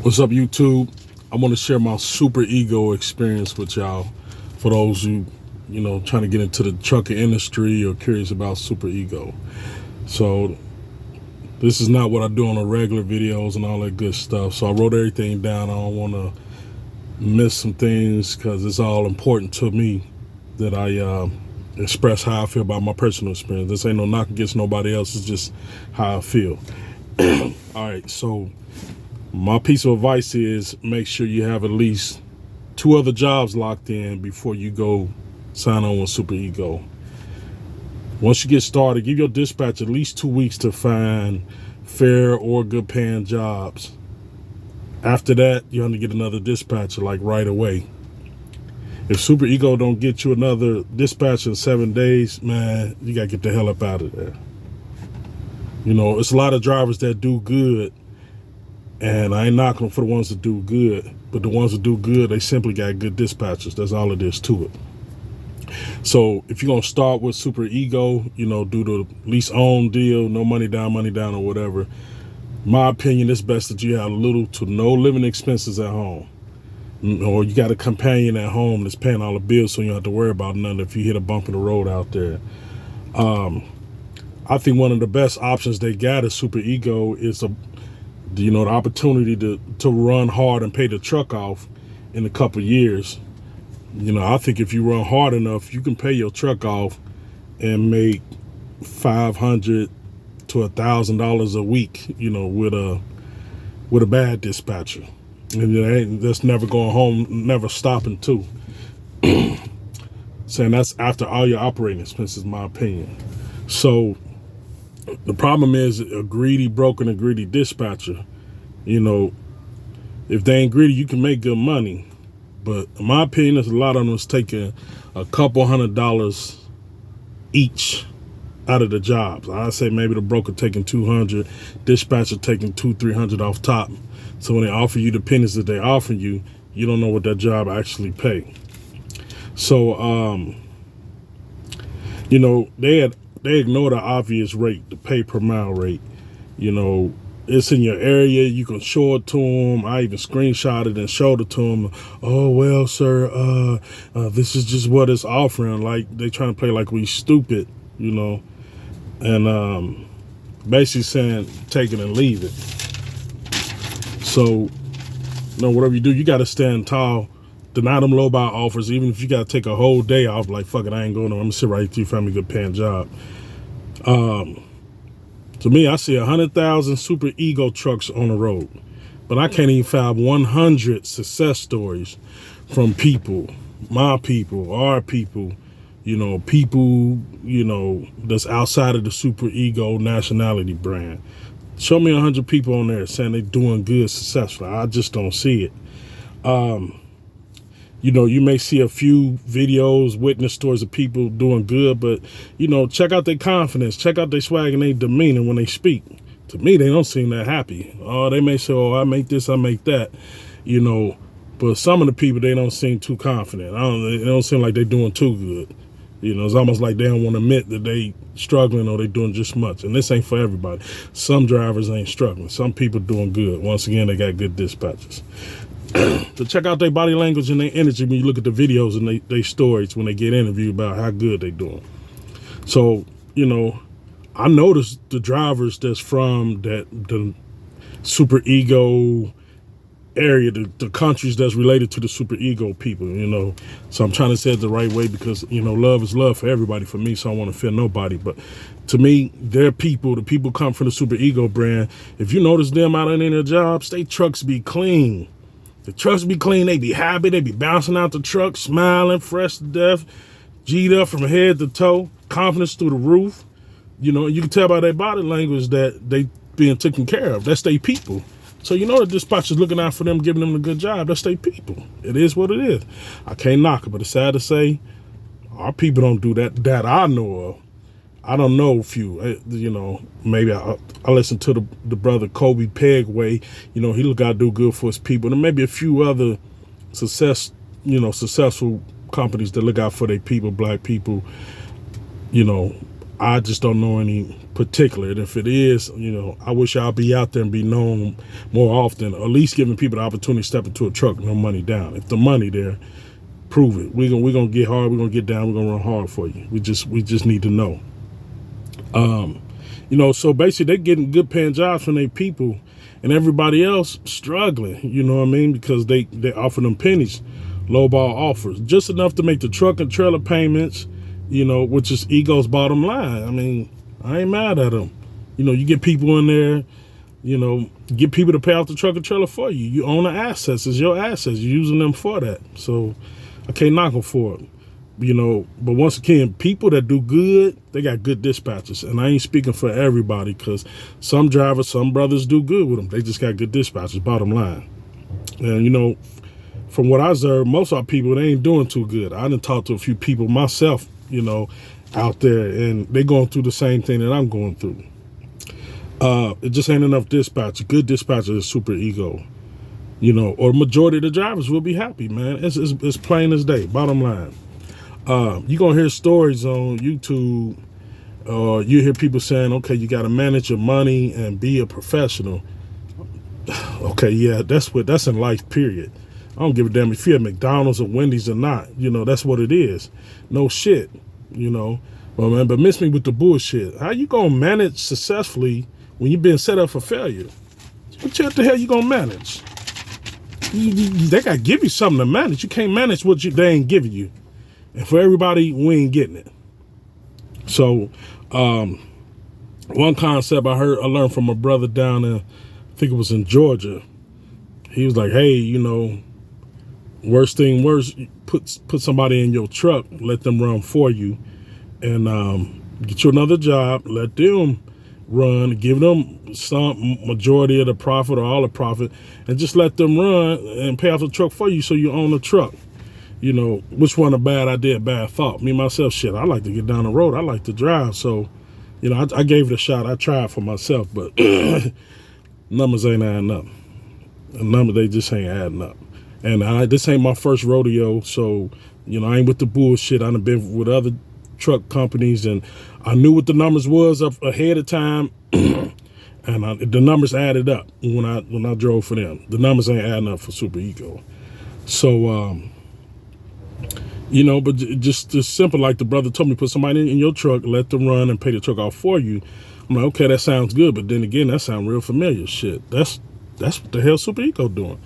What's up, YouTube? I want to share my super ego experience with y'all. For those who, trying to get into the trucking industry or curious about super ego. So this is not what I do on the regular videos and all that good stuff. So I wrote everything down. I don't want to miss some things because it's all important to me that I express how I feel about my personal experience. This ain't no knock against nobody else. It's just how I feel. All right, so my piece of advice is make sure you have at least 2 other jobs locked in before you go sign on with Super Ego. Once you get started, give your dispatch at least 2 weeks to find fair or good paying jobs. After that, you have to get another dispatcher like right away. If Super Ego don't get you another dispatcher in 7 days, man, you gotta get the hell up out of there. It's a lot of drivers that do good, and I ain't knocking them for the ones that do good, but the ones that do good, they simply got good dispatchers. That's all it is to it. So if you're going to start with Super Ego, do the lease own deal, no money down or whatever. My opinion, it's best that you have little to no living expenses at home. Or you got a companion at home that's paying all the bills so you don't have to worry about nothing if you hit a bump in the road out there. I think one of the best options they got is Super Ego is the opportunity to run hard and pay the truck off in a couple years. I think if you run hard enough, you can pay your truck off and make $500 to $1,000 a week, with a bad dispatcher. And that's never going home, never stopping too. Saying that's after all your operating expenses, my opinion. So the problem is a greedy broker and a greedy dispatcher. If they ain't greedy, you can make good money. But in my opinion, there's a lot of them that's taking a couple $100 each out of the jobs. I say maybe the broker taking $200, dispatcher taking $200-300 off top. So when they offer you the pennies that they offer you, you don't know what that job actually pay. So they ignore the obvious rate, the pay per mile rate. It's in your area. You can show it to them. I even screenshot it and showed it to them. Oh, well, sir, this is just what it's offering. Like, they trying to play like we stupid, and basically saying take it and leave it. So, whatever you do, you got to stand tall. Deny them low buy offers, even if you got to take a whole day off. Like, fuck it, I ain't going to. I'm going to sit right here, find me a good paying job. To me, I see 100,000 Super Ego trucks on the road, but I can't even find 100 success stories from people, my people, our people, people, that's outside of the Super Ego nationality brand. Show me 100 people on there saying they're doing good, successful. I just don't see it. You may see a few videos, witness stories of people doing good, but, check out their confidence, check out their swag and their demeanor when they speak. To me, they don't seem that happy. Oh, they may say, oh, I make this, I make that, but some of the people, they don't seem too confident. They don't seem like they're doing too good. It's almost like they don't want to admit that they struggling or they doing just much. And this ain't for everybody. Some drivers ain't struggling. Some people doing good. Once again, they got good dispatchers. To check out their body language and their energy when you look at the videos and they stories when they get interviewed about how good they doing. So, I noticed the drivers that's from the Super Ego area, the countries that's related to the Super Ego people, So I'm trying to say it the right way because, love is love for everybody. For me, so I don't want to offend nobody. But to me, they're people. The people come from the Super Ego brand. If you notice them out in their jobs, they trucks be clean. The trucks be clean, they be happy, they be bouncing out the truck, smiling, fresh to death, G'd up from head to toe, confidence through the roof. You can tell by their body language that they being taken care of. That's their people. So the dispatcher's looking out for them, giving them a good job. That's their people. It is what it is. I can't knock it, but it's sad to say our people don't do that I know of. I don't know if maybe I listen to the brother Kobe Pegway. He look out do good for his people. And maybe a few other successful companies that look out for their people, black people. I just don't know any particular. And if it is, you know, I wish I'll be out there and be known more often, at least giving people the opportunity to step into a truck, no money down. If the money there, prove it. We're gonna get hard, we're gonna get down, we're gonna run hard for you. We just need to know. You know, so basically they're getting good paying jobs from their people and everybody else struggling, you know what I mean? Because they offer them pennies, lowball offers, just enough to make the truck and trailer payments, you know, which is Ego's bottom line. I mean, I ain't mad at them. You know, you get people in there, you know, get people to pay off the truck and trailer for you. You own the assets. It's your assets. You're using them for that. So I can't knock them for it. You know, but once again, people that do good, they got good dispatchers. And I ain't speaking for everybody, because some drivers, some brothers do good with them. They just got good dispatchers, bottom line. And, you know, from what I observed, most of our people, they ain't doing too good. I done talked to a few people myself, you know, out there, and they going through the same thing that I'm going through. It just ain't enough dispatchers. Good dispatchers is super Ego. You know, or majority of the drivers will be happy, man. It's plain as day, bottom line. You're going to hear stories on YouTube, or you hear people saying, okay, you got to manage your money and be a professional. Okay, yeah, that's in life, period. I don't give a damn if you're at McDonald's or Wendy's or not. You know, that's what it is. No shit, you know. Well, man, but miss me with the bullshit. How you going to manage successfully when you've been set up for failure? What the hell you going to manage? They got to give you something to manage. You can't manage what they ain't giving you. And for everybody, we ain't getting it. So, one concept I learned from a brother down in, I think it was in Georgia. He was like, hey, you know, worst thing worse, put somebody in your truck, let them run for you, and get you another job, let them run, give them some majority of the profit or all the profit, and just let them run and pay off the truck for you so you own the truck. You know, which one a bad idea, bad thought? Me, myself, shit, I like to get down the road. I like to drive. So, you know, I gave it a shot. I tried for myself, but numbers ain't adding up. The numbers, they just ain't adding up. And this ain't my first rodeo. So, you know, I ain't with the bullshit. I done been with other truck companies, and I knew what the numbers was up ahead of time. And the numbers added up when I drove for them. The numbers ain't adding up for Super Ego. So, you know, but just simple, like the brother told me, put somebody in your truck, let them run and pay the truck off for you. I'm like, okay, that sounds good. But then again, that sounds real familiar. Shit, that's what the hell Super Ego doing.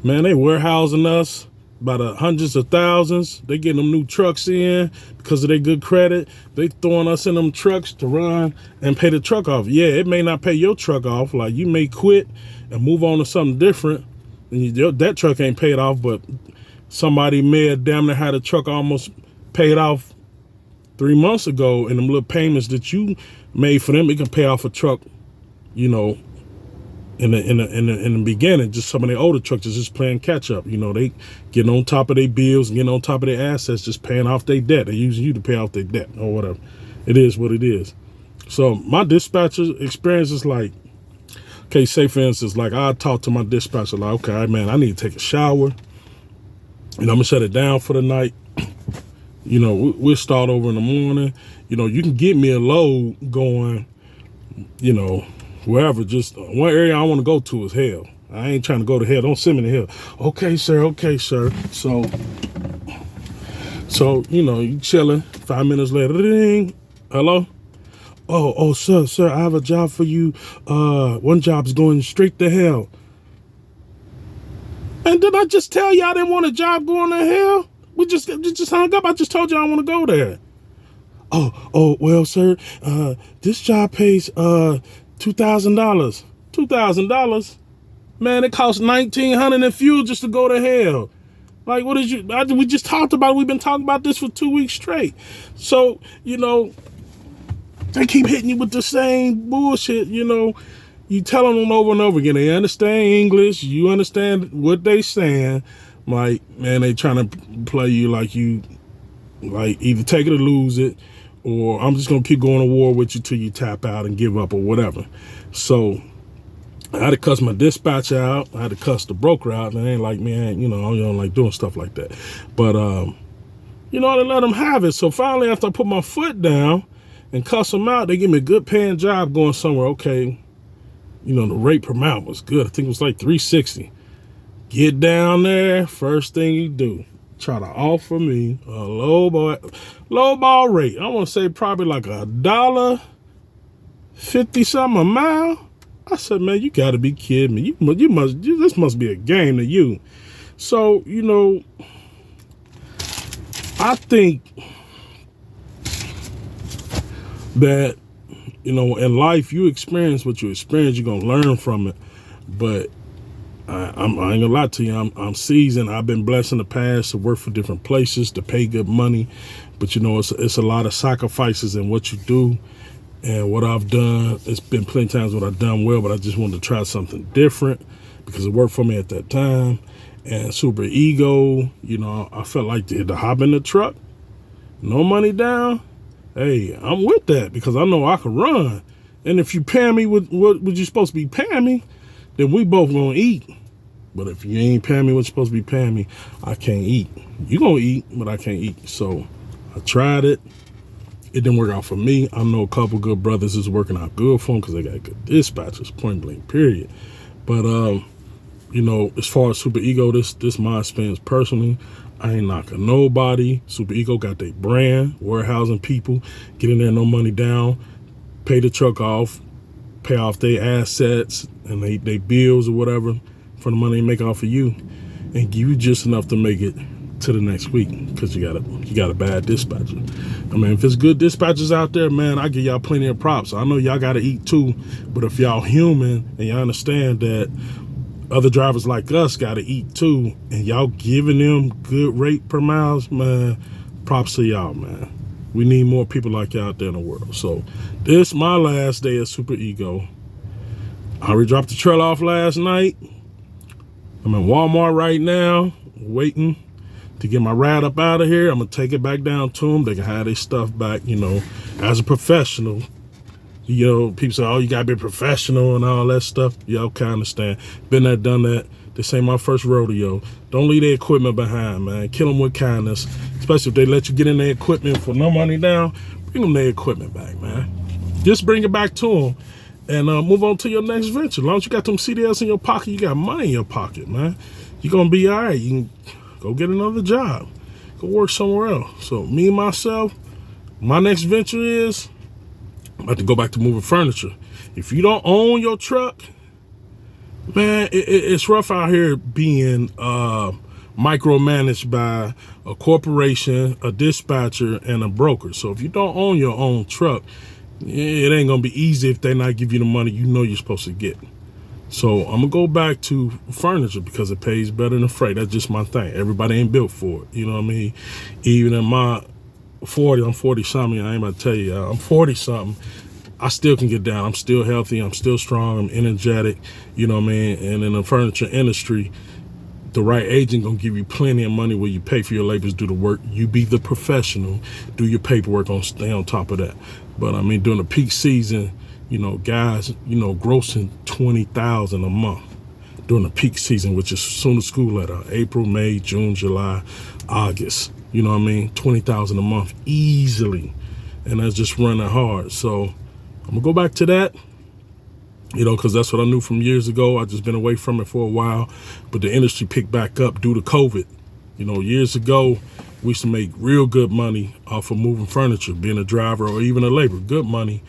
Man, they warehousing us by the hundreds of thousands. They getting them new trucks in because of their good credit. They throwing us in them trucks to run and pay the truck off. Yeah, it may not pay your truck off. Like, you may quit and move on to something different, and that truck ain't paid off, but somebody may have damn near had a truck almost paid off 3 months ago, and them little payments that you made for them, it can pay off a truck, you know, in the beginning. Just some of the older trucks is just playing catch up. You know, they getting on top of their bills, getting on top of their assets, just paying off their debt. They're using you to pay off their debt or whatever. It is what it is. So my dispatcher experience is like, okay, say for instance, like I talk to my dispatcher like, okay, man, I need to take a shower. And I'm going to shut it down for the night. You know, we'll start over in the morning. You know, you can get me a load going, you know, wherever. Just one area I want to go to is hell. I ain't trying to go to hell. Don't send me to hell. Okay, sir. Okay, sir. So you know, you chilling. 5 minutes later, ding. Hello? Oh, sir, I have a job for you. One job's going straight to hell. And did I just tell you I didn't want a job going to hell? We just hung up. I just told you I want to go there. Oh, well, sir, this job pays $2,000. $2,000? Man, it costs $1,900 in fuel just to go to hell. Like, what is we just talked about it. We've been talking about this for 2 weeks straight. So, you know, they keep hitting you with the same bullshit, you know. You tell them over and over again. They understand English. You understand what they saying. Like, man, they trying to play you like you, like, either take it or lose it, or I'm just going to keep going to war with you till you tap out and give up or whatever. So I had to cuss my dispatcher out. I had to cuss the broker out. And they ain't like, man, you know, I don't like doing stuff like that. But, you know, I let them have it. So finally, after I put my foot down, and cuss them out. They give me a good paying job going somewhere. Okay, you know, the rate per mile was good. I think it was like $3.60. Get down there, first thing you do, try to offer me a low ball rate. I want to say probably like $1.50 something a mile. I said, man, you got to be kidding me. This must be a game to you. So, you know, I think that, you know, in life, you experience what you experience. You're going to learn from it. But I ain't gonna lie to you, I'm seasoned. I've been blessed in the past to work for different places, to pay good money. But, you know, it's a lot of sacrifices in what you do. And what I've done, it's been plenty of times what I've done well, but I just wanted to try something different because it worked for me at that time. And Super Ego, you know, I felt like to hop in the truck, no money down. Hey, I'm with that because I know I can run. And if you pay me with what you're supposed to be paying me, then we both gonna eat. But if you ain't paying me what you're supposed to be paying me, I can't eat. You gonna eat, but I can't eat. So I tried it. It didn't work out for me. I know a couple good brothers is working out good for them because they got good dispatchers, point blank, period. But, you know, as far as Super Ego, this my experience personally. I ain't knocking nobody. Super Ego got their brand, warehousing people, get in there, no money down, pay the truck off, pay off their assets and they bills or whatever for the money they make off of you, and give you just enough to make it to the next week because you got a bad dispatcher. I mean, if it's good dispatchers out there, man, I give y'all plenty of props. I know y'all got to eat too, but if y'all human and y'all understand that other drivers like us got to eat too, and y'all giving them good rate per miles, man, props to y'all, man. We need more people like y'all out there in the world. So this my last day of Super Ego. I already dropped the trailer off last night. I'm in Walmart right now, waiting to get my ride up out of here. I'm gonna take it back down to them. They can have their stuff back, you know, as a professional. You know, people say, oh, you gotta be professional and all that stuff. Yeah, okay, I understand. Been there, done that. This ain't my first rodeo. Don't leave their equipment behind, man. Kill them with kindness, especially if they let you get in their equipment for no money down. Bring them their equipment back, man. Just bring it back to them and move on to your next venture. As long as you got them CDLs in your pocket, you got money in your pocket, man. You're gonna be all right. You can go get another job. Go work somewhere else. So me, myself, my next venture is I'm about to go back to moving furniture. If you don't own your truck, man, it's rough out here being micromanaged by a corporation, a dispatcher, and a broker. So if you don't own your own truck, it ain't gonna be easy if they not give you the money you know you're supposed to get. So I'm gonna go back to furniture because it pays better than freight. That's just my thing. Everybody ain't built for it. You know what I mean? Even in my 40, I'm 40 something. I ain't about to tell you, I'm 40 something. I still can get down. I'm still healthy. I'm still strong. I'm energetic. You know what I mean? And in the furniture industry, the right agent gonna give you plenty of money where you pay for your labors, do the work. You be the professional, do your paperwork, stay on top of that. But I mean, during the peak season, you know, guys, you know, grossing $20,000 a month during the peak season, which is soon as school let out, April, May, June, July, August. You know what I mean? $20,000 a month easily, and that's just running hard. So I'm gonna go back to that. You know, because that's what I knew from years ago. I just been away from it for a while, but the industry picked back up due to COVID. You know, years ago, we used to make real good money off of moving furniture, being a driver or even a laborer, good money.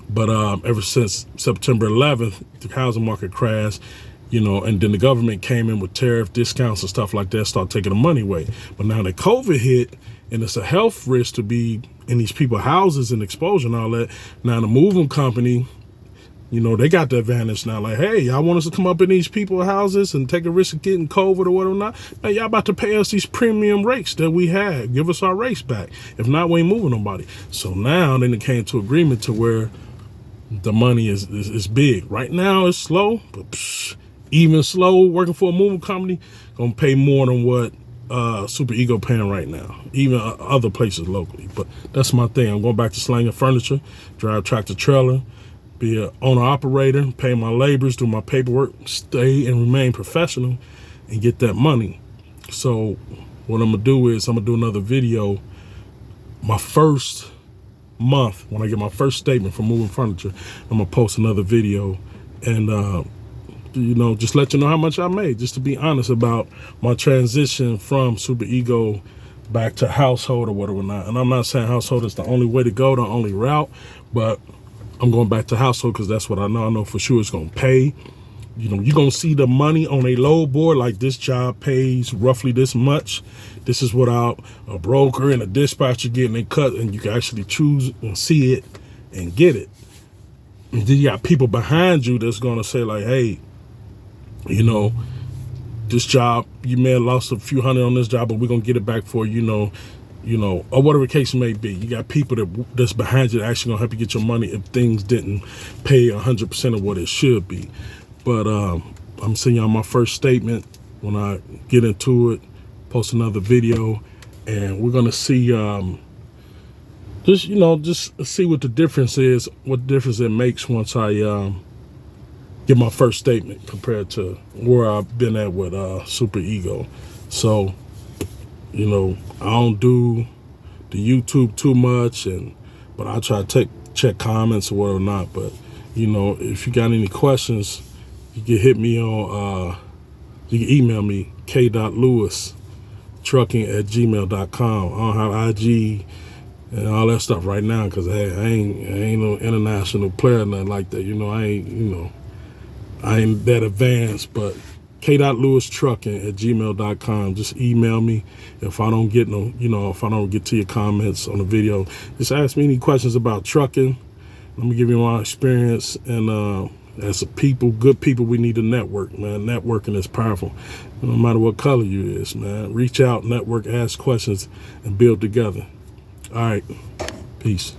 But ever since September 11th, the housing market crashed, you know, and then the government came in with tariff discounts and stuff like that, start taking the money away. But now that COVID hit, and it's a health risk to be in these people's houses and exposure and all that, now the moving company, you know, they got the advantage now. Like, hey, y'all want us to come up in these people's houses and take a risk of getting COVID or whatever not? Man, y'all about to pay us these premium rates that we had. Give us our rates back. If not, we ain't moving nobody. So now then it came to agreement to where the money is big. Right now it's slow, but even slow, working for a moving company, gonna pay more than what Super Ego paying right now, even other places locally. But that's my thing. I'm going back to slanging furniture, drive tractor trailer, be an owner-operator, pay my labors, do my paperwork, stay and remain professional, and get that money. So what I'm going to do is I'm going to do another video, my first month, when I get my first statement from moving furniture, I'm gonna post another video and you know, just let you know how much I made, just to be honest about my transition from Super Ego back to household or whatever not. And I'm not saying household is the only way to go, the only route, but I'm going back to household because that's what I know. I know for sure it's gonna pay. You know, you're gonna see the money on a load board, like this job pays roughly this much. This is without a broker and a dispatcher getting it cut, and you can actually choose and see it and get it. And then you got people behind you that's gonna say like, hey, you know, this job, you may have lost a few hundred on this job, but we're gonna get it back for you, you know, or whatever the case may be. You got people that's behind you that actually gonna help you get your money if things didn't pay 100% of what it should be. But I'm sending y'all my first statement when I get into it, post another video, and we're gonna see just see what the difference is, what difference it makes once I get my first statement compared to where I've been at with Super Ego. So, you know, I don't do the YouTube too much, but I try to check comments or whatever not. But, you know, if you got any questions, you can hit me on, you can email me, k.lewis.trucking@gmail.com. I don't have IG and all that stuff right now because I ain't no international player or nothing like that. You know, I ain't that advanced, but k.lewis.trucking@gmail.com. Just email me if I don't get if I don't get to your comments on the video. Just ask me any questions about trucking. Let me give you my experience. And as a good people, we need to network, man. Networking is powerful. No matter what color you is, man. Reach out, network, ask questions, and build together. All right. Peace.